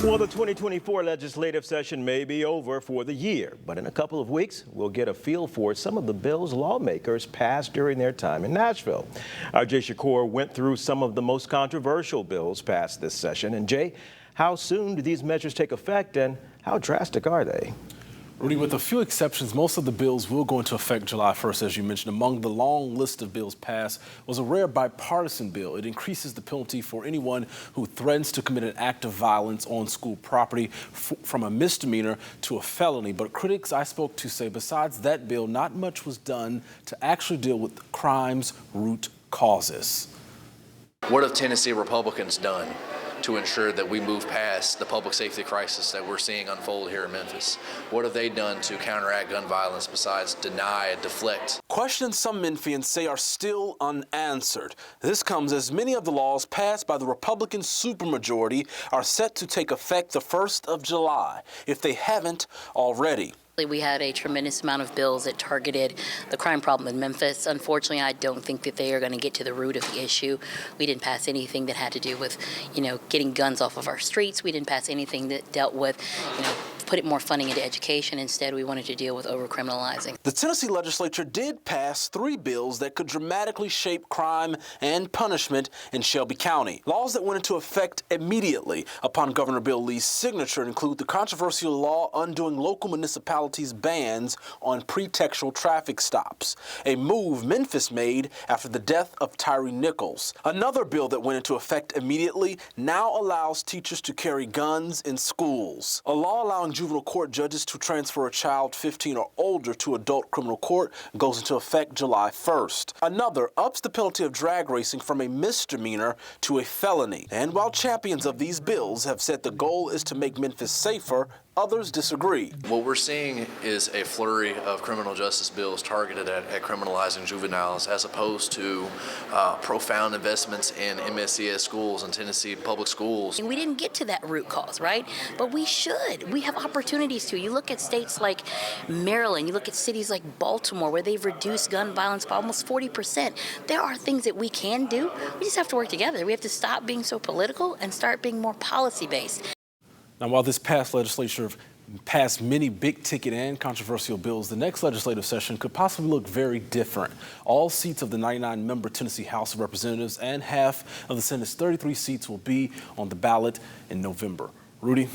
Well, the 2024 legislative session may be over for the year, but in a couple of weeks, we'll get a feel for some of the bills lawmakers passed during their time in Nashville. Our Jay Shakur went through some of the most controversial bills passed this session. And Jay, how soon do these measures take effect and how drastic are they? Rudy, with a few exceptions, most of the bills will go into effect July 1st, as you mentioned. Among the long list of bills passed was a rare bipartisan bill. It increases the penalty for anyone who threatens to commit an act of violence on school property from a misdemeanor to a felony. But critics I spoke to say besides that bill, not much was done to actually deal with crime's root causes. What have Tennessee Republicans done to ensure that we move past the public safety crisis that we're seeing unfold here in Memphis? What have they done to counteract gun violence besides deny and deflect? Questions some Memphians say are still unanswered. This comes as many of the laws passed by the Republican supermajority are set to take effect the 1st of July, if they haven't already. We had a tremendous amount of bills that targeted the crime problem in Memphis. Unfortunately, I don't think that they are going to get to the root of the issue. We didn't pass anything that had to do with, getting guns off of our streets. We didn't pass anything that dealt with, put more funding into education. Instead, we wanted to deal with overcriminalizing. The Tennessee legislature did pass 3 bills that could dramatically shape crime and punishment in Shelby County. Laws that went into effect immediately upon Governor Bill Lee's signature include the controversial law undoing local municipalities' bans on pretextual traffic stops, a move Memphis made after the death of Tyree Nichols. Another bill that went into effect immediately now allows teachers to carry guns in schools. A law allowing juvenile court judges to transfer a child 15 or older to adult criminal court goes into effect July 1st. Another ups the penalty of drag racing from a misdemeanor to a felony. And while champions of these bills have said the goal is to make Memphis safer, others disagree. What we're seeing is a flurry of criminal justice bills targeted at criminalizing juveniles, as opposed to profound investments in MSCS schools and Tennessee public schools. And we didn't get to that root cause, right? But we should. We have opportunities to. You look at states like Maryland, you look at cities like Baltimore, where they've reduced gun violence by almost 40%. There are things that we can do. We just have to work together. We have to stop being so political and start being more policy-based. Now, while this past legislature passed many big-ticket and controversial bills, the next legislative session could possibly look very different. All seats of the 99-member Tennessee House of Representatives and half of the Senate's 33 seats will be on the ballot in November. Rudy?